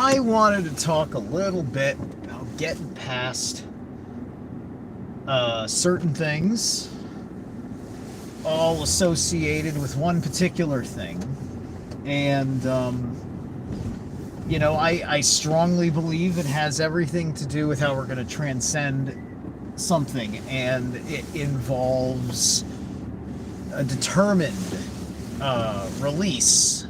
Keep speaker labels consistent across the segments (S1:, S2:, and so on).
S1: I wanted to talk a little bit about getting past certain things, all associated with one particular thing. And, I strongly believe it has everything to do with how we're going to transcend something, and it involves a determined release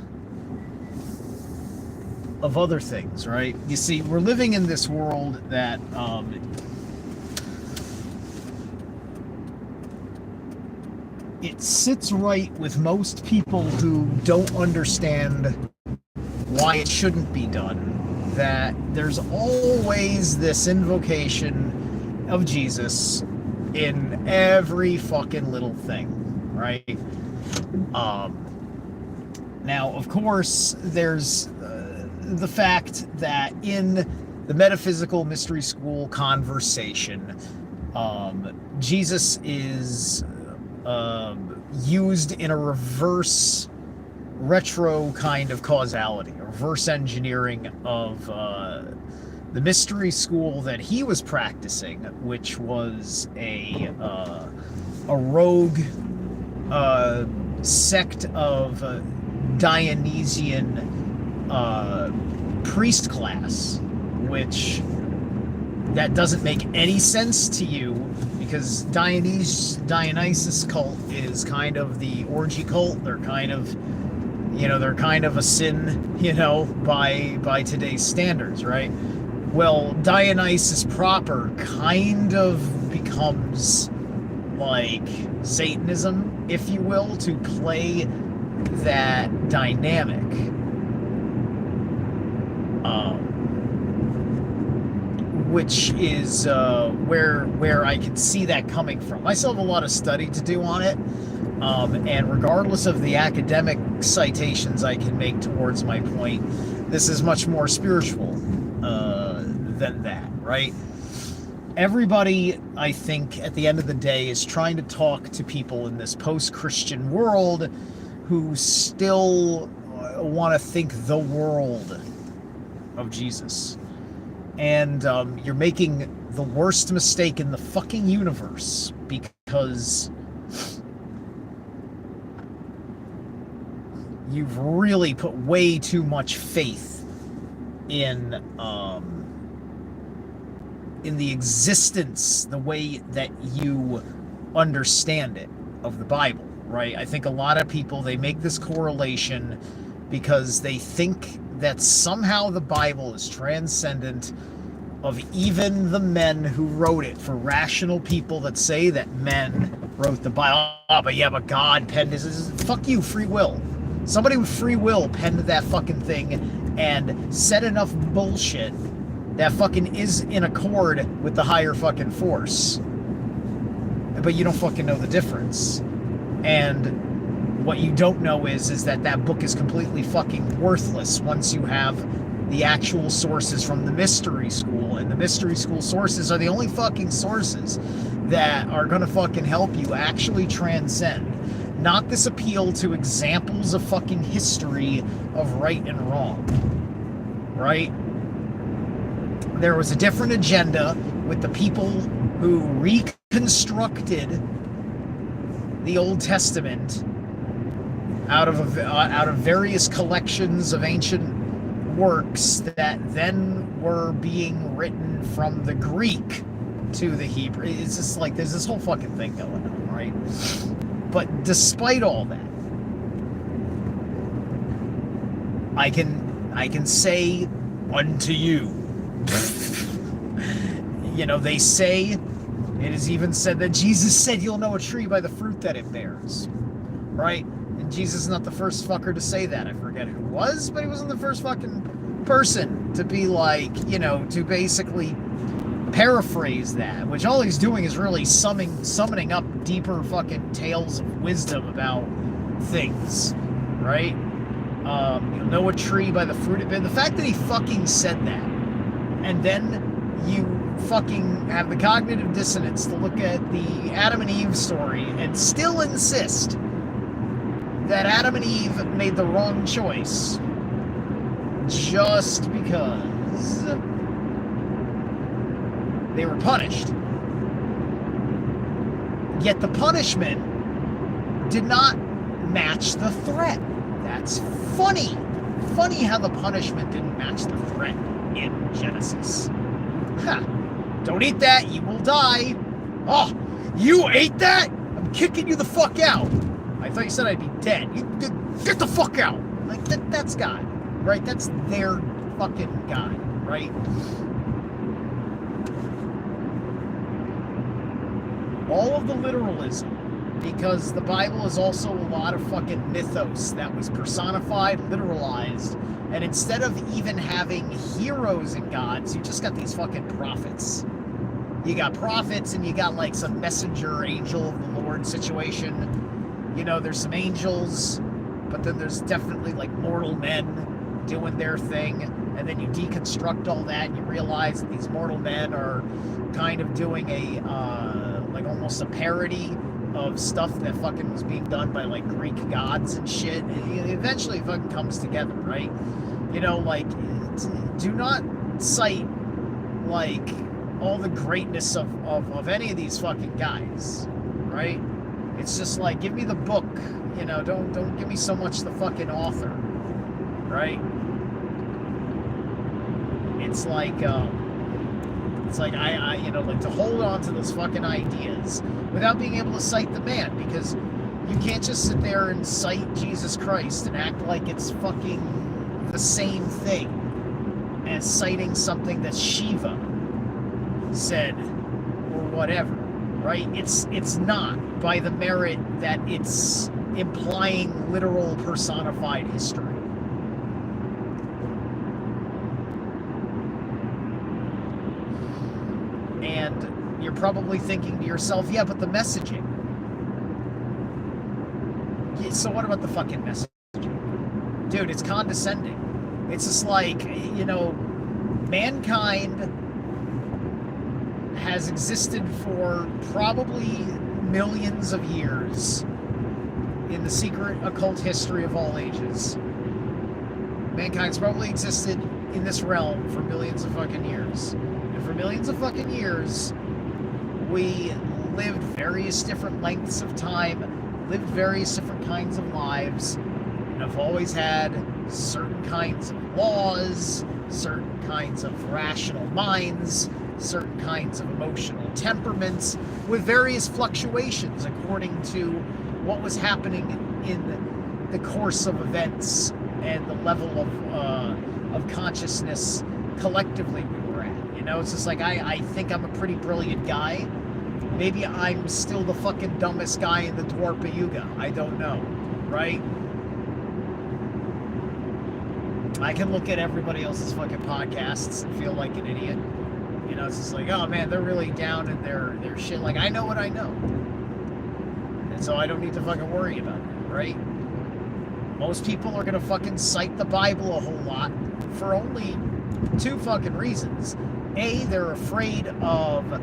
S1: of other things, right? You see, we're living in this world that it sits right with most people who don't understand why it shouldn't be done. That there's always this invocation of Jesus in every fucking little thing, right? Now, of course, there's the fact that in the metaphysical mystery school conversation, Jesus is used in a retro kind of causality, reverse engineering of the mystery school that he was practicing, which was a rogue sect of Dionysian priest class, which that doesn't make any sense to you, because Dionysus cult is kind of the orgy cult. They're kind of a sin, by today's standards, right? Well, Dionysus proper kind of becomes like Satanism, if you will, to play that dynamic. Which is where I can see that coming from. I still have a lot of study to do on it, and regardless of the academic citations I can make towards my point, this is much more spiritual than that, right? Everybody, I think, at the end of the day, is trying to talk to people in this post-Christian world who still want to think the world of Jesus. And you're making the worst mistake in the fucking universe, because you've really put way too much faith in the existence, the way that you understand it, of the Bible, right? I think a lot of people, they make this correlation because they think that somehow the Bible is transcendent of even the men who wrote it. For rational people that say that men wrote the Bible, but God penned this. Fuck you, free will. Somebody with free will penned that fucking thing and said enough bullshit that fucking is in accord with the higher fucking force. But you don't fucking know the difference. And what you don't know is that book is completely fucking worthless once you have the actual sources from the mystery school. And the mystery school sources are the only fucking sources that are gonna fucking help you actually transcend. Not this appeal to examples of fucking history of right and wrong, right? There was a different agenda with the people who reconstructed the Old Testament out of various collections of ancient works that then were being written from the Greek to the Hebrew. It's just like there's this whole fucking thing going on, right? But despite all that, I can say unto you, they say, it is even said that Jesus said you'll know a tree by the fruit that it bears, right? And Jesus is not the first fucker to say that. I forget who it was, but he wasn't the first fucking person to be like, to basically paraphrase that, which all he's doing is really summoning up deeper fucking tales of wisdom about things, right? You'll know a tree by the fruit it bears. The fact that he fucking said that, and then you fucking have the cognitive dissonance to look at the Adam and Eve story and still insist that Adam and Eve made the wrong choice, just because they were punished. Yet the punishment did not match the threat. That's funny. Funny how the punishment didn't match the threat in Genesis. Ha! Don't eat that, you will die. Oh, you ate that? I'm kicking you the fuck out. I thought you said I'd be dead. You get the fuck out. Like, that's God, right? That's their fucking God, right? All of the literalism, because the Bible is also a lot of fucking mythos that was personified, literalized, and instead of even having heroes and gods, you just got these fucking prophets. You got prophets and you got like some messenger angel of the Lord situation. You know, there's some angels, but then there's definitely like mortal men doing their thing. And then you deconstruct all that and you realize that these mortal men are kind of doing a, like almost a parody of stuff that fucking was being done by like Greek gods and shit. It eventually fucking comes together, right? You know, like, do not cite like all the greatness of any of these fucking guys, right? It's just like, give me the book, you know, don't give me so much the fucking author, right? It's like I you know, like to hold on to those fucking ideas without being able to cite the man, because you can't just sit there and cite Jesus Christ and act like it's fucking the same thing as citing something that Shiva said or whatever, right? It's not by the merit that it's implying literal personified history. And you're probably thinking to yourself, yeah, but the messaging. So what about the fucking messaging? Dude, it's condescending. It's just like, you know, mankind has existed for probably millions of years in the secret occult history of all ages. Mankind's probably existed in this realm for millions of fucking years. And for millions of fucking years, we lived various different lengths of time, lived various different kinds of lives, and have always had certain kinds of laws, certain kinds of rational minds, certain kinds of emotional temperaments, with various fluctuations according to what was happening in the course of events and the level of consciousness collectively we were at. You know, it's just like, I think I'm a pretty brilliant guy. Maybe I'm still the fucking dumbest guy in the Dwarpa Yuga. I don't know, right? I can look at everybody else's fucking podcasts and feel like an idiot. You know, it's just like, oh man, they're really down in their shit. Like, I know what I know. And so I don't need to fucking worry about it, right? Most people are gonna fucking cite the Bible a whole lot for only two fucking reasons. A, they're afraid of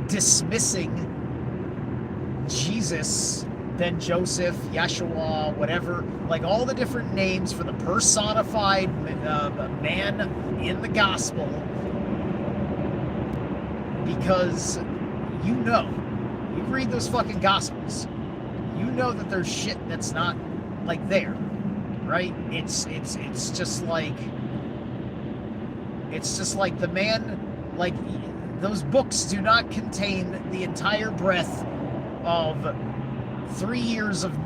S1: dismissing Jesus, then Joseph, Yeshua, whatever, like all the different names for the personified man in the gospel, because you know, you read those fucking gospels, you know that there's shit that's not like there, right? It's just like the man, like those books do not contain the entire breadth of 3 years of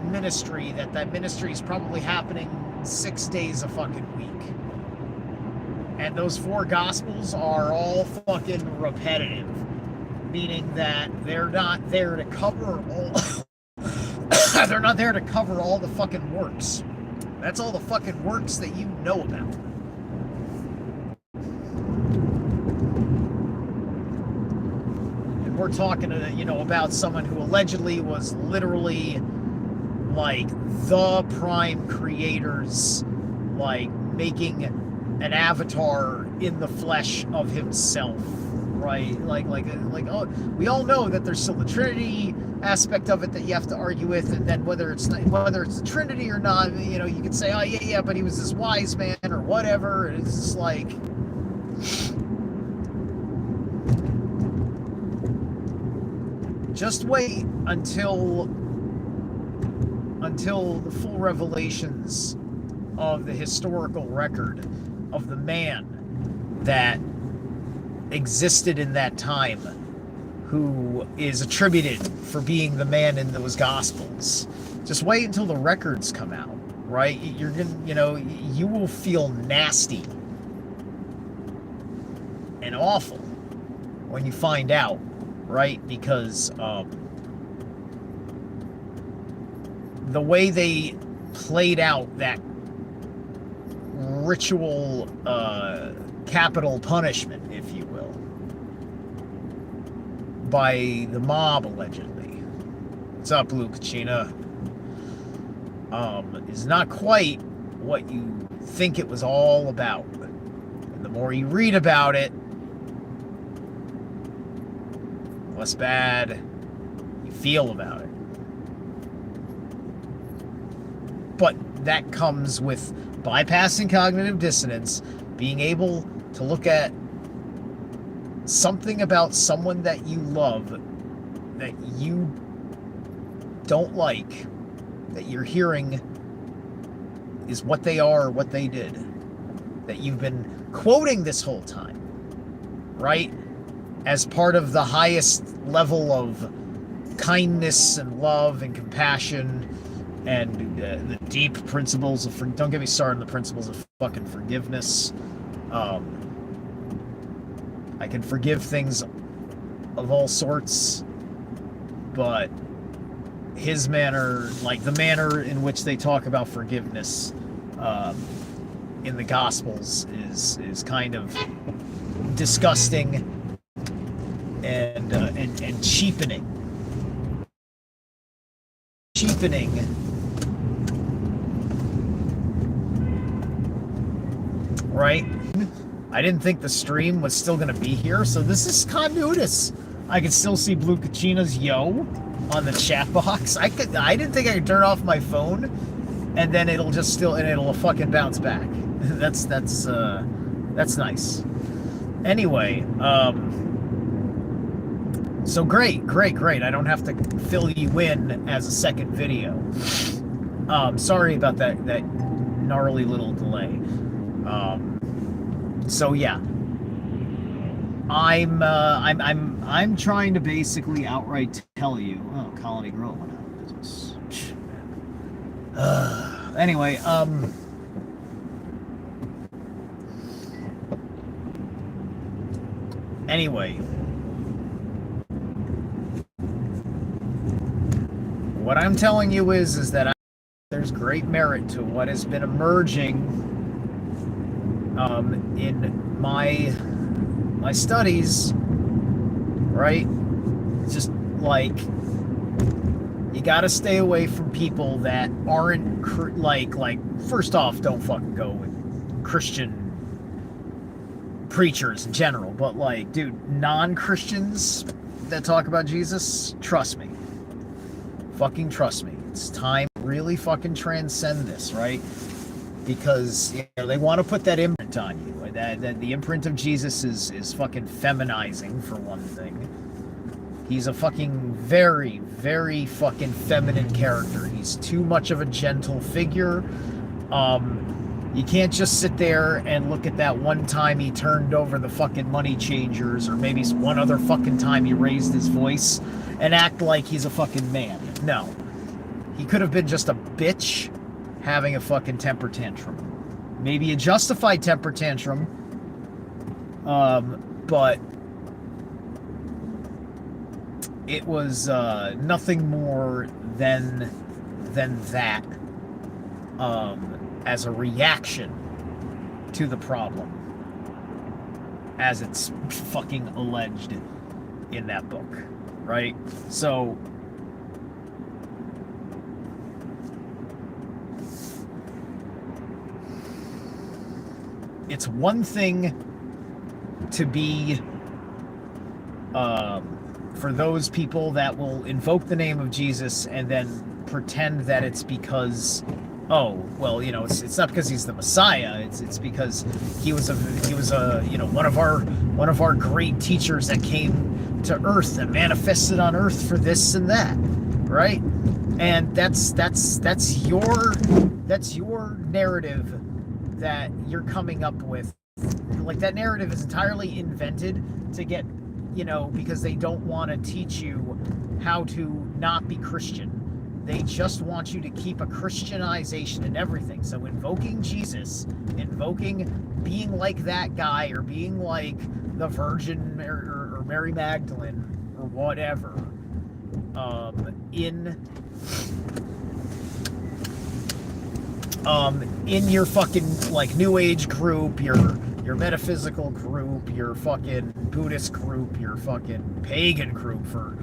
S1: ministry. That ministry is probably happening 6 days a fucking week. And those four gospels are all fucking repetitive, meaning that they're not there to cover all they're not there to cover all the fucking works. That's all the fucking works that you know about. And we're talking, you know, about someone who allegedly was literally like the prime creators, like making an avatar in the flesh of himself, right? Like oh, we all know that there's still the Trinity aspect of it that you have to argue with, and then whether it's the Trinity or not, you know, you could say, oh yeah, but he was this wise man or whatever. And it's just like, just wait until the full revelations of the historical record of the man that existed in that time, who is attributed for being the man in those gospels. Just wait until the records come out, right? You're gonna, you know, you will feel nasty and awful when you find out, right? Because the way they played out that ritual capital punishment, if you will, by the mob, allegedly. What's up, Luke Kachina? Is not quite what you think it was all about. And the more you read about it, the less bad you feel about it. But that comes with bypassing cognitive dissonance, being able to look at something about someone that you love, that you don't like, that you're hearing is what they are, what they did, that you've been quoting this whole time, right? As part of the highest level of kindness and love and compassion and the deep principles of, don't get me started on the principles of fucking forgiveness. I can forgive things of all sorts, but his manner, like the manner in which they talk about forgiveness in the Gospels, is kind of disgusting and cheapening. Right? I didn't think the stream was still going to be here, so this is continuous. I can still see Blue Kachina's yo on the chat box. I didn't think I could turn off my phone, and then it'll fucking bounce back. That's nice. Anyway, so great. I don't have to fill you in as a second video. Sorry about that gnarly little delay. So yeah, I'm trying to basically outright tell you. Oh, Colony Grill went out of business. Anyway, what I'm telling you is that there's great merit to what has been emerging in my studies, right? It's just like, you gotta stay away from people that aren't like first off, don't fucking go with Christian preachers in general, but like, dude, non-Christians that talk about Jesus, trust me, fucking trust me, it's time to really fucking transcend this, right? Because, you know, they want to put that imprint on you. That the imprint of Jesus is fucking feminizing, for one thing. He's a fucking very, very fucking feminine character. He's too much of a gentle figure. You can't just sit there and look at that one time he turned over the fucking money changers, or maybe one other fucking time he raised his voice, and act like he's a fucking man. No. He could have been just a bitch having a fucking temper tantrum. Maybe a justified temper tantrum, but it was nothing more than that, as a reaction to the problem, as it's fucking alleged in that book, right? So it's one thing to be For those people that will invoke the name of Jesus and then pretend that it's because, oh, well, it's not because he's the Messiah. It's because he was a one of our great teachers that came to Earth and manifested on Earth for this and that, right? And that's your narrative that you're coming up with. Like, that narrative is entirely invented to get, because they don't want to teach you how to not be Christian. They just want you to keep a Christianization in everything. So invoking Jesus, invoking being like that guy, or being like the Virgin, or Mary Magdalene, or whatever, in your fucking, like, New Age group, your metaphysical group, your fucking Buddhist group, your fucking pagan group, for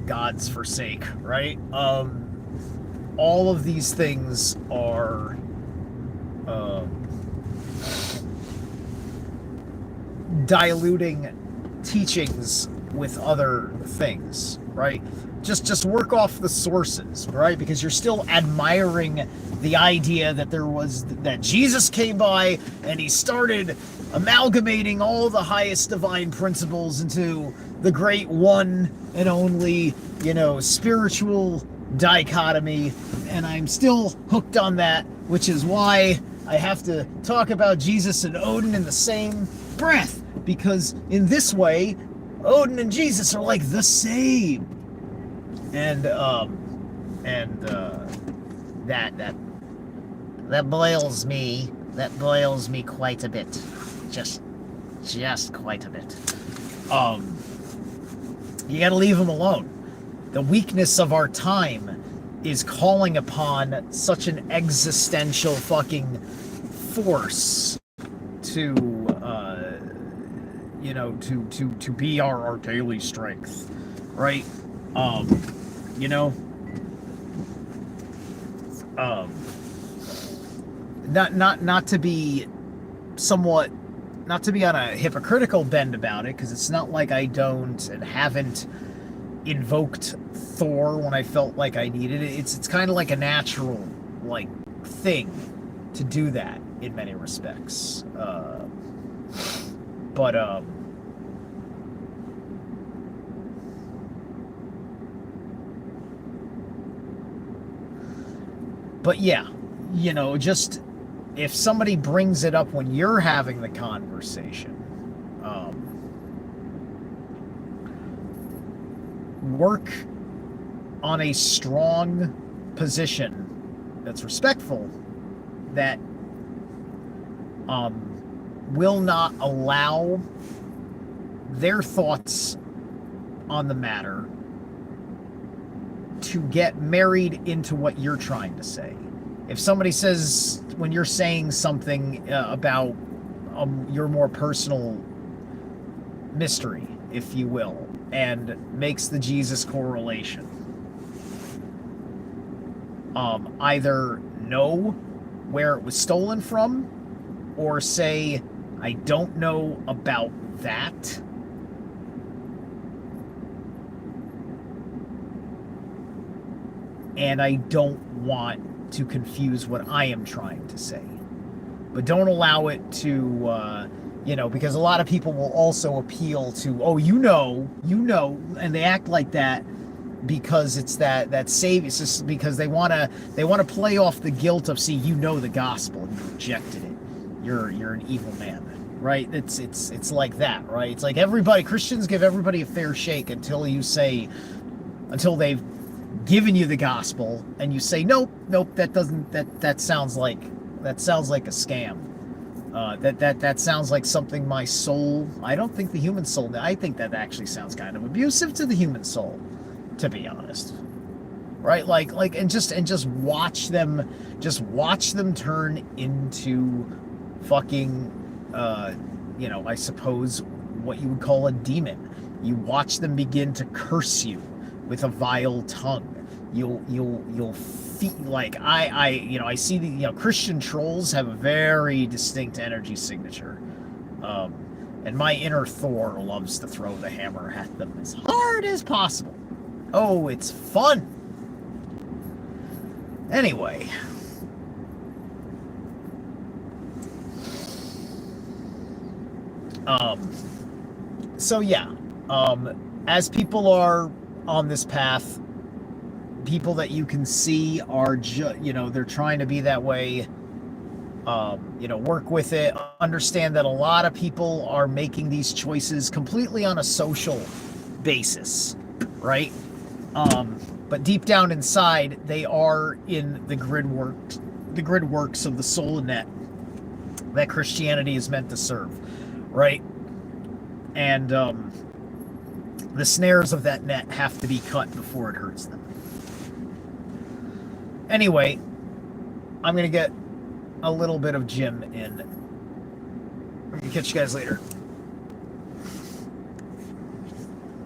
S1: God's forsake, right? All of these things are diluting teachings with other things, right? Just work off the sources, right? Because you're still admiring the idea that Jesus came by and he started amalgamating all the highest divine principles into the great one and only, spiritual dichotomy. And I'm still hooked on that, which is why I have to talk about Jesus and Odin in the same breath, because in this way, Odin and Jesus are like the same. And that boils me. That boils me quite a bit. Just quite a bit. You gotta leave them alone. The weakness of our time is calling upon such an existential fucking force to to be our daily strength, right? Not to be somewhat, not to be on a hypocritical bend about it, because it's not like I don't and haven't invoked Thor when I felt like I needed it. It's kind of like a natural, like, thing to do that in many respects. But yeah, just if somebody brings it up when you're having the conversation, work on a strong position that's respectful, that will not allow their thoughts on the matter to get married into what you're trying to say. If somebody says, when you're saying something about your more personal mystery, if you will, and makes the Jesus correlation, either know where it was stolen from, or say, I don't know about that, and I don't want to confuse what I am trying to say. But don't allow it to, because a lot of people will also appeal to, and they act like that because it's that save. It's just because they want to play off the guilt of, see, the gospel, you rejected it, you're an evil man, right? It's like that, right? It's like Christians give everybody a fair shake until they've given you the gospel and you say, nope, that sounds like a scam. That sounds like something my soul, I don't think the human soul, I think that actually sounds kind of abusive to the human soul, to be honest, right? And just watch them turn into fucking I suppose what you would call a demon. You watch them begin to curse you with a vile tongue. You'll feel like I see Christian trolls have a very distinct energy signature. And my inner Thor loves to throw the hammer at them as hard as possible. Oh, it's fun. Anyway. So yeah, as people are on this path, people that you can see are they're trying to be that way. Work with it. Understand that a lot of people are making these choices completely on a social basis, right? But deep down inside, they are in the grid works of the soul net that Christianity is meant to serve, right? And the snares of that net have to be cut before it hurts them. Anyway, I'm going to get a little bit of gym in. Catch you guys later.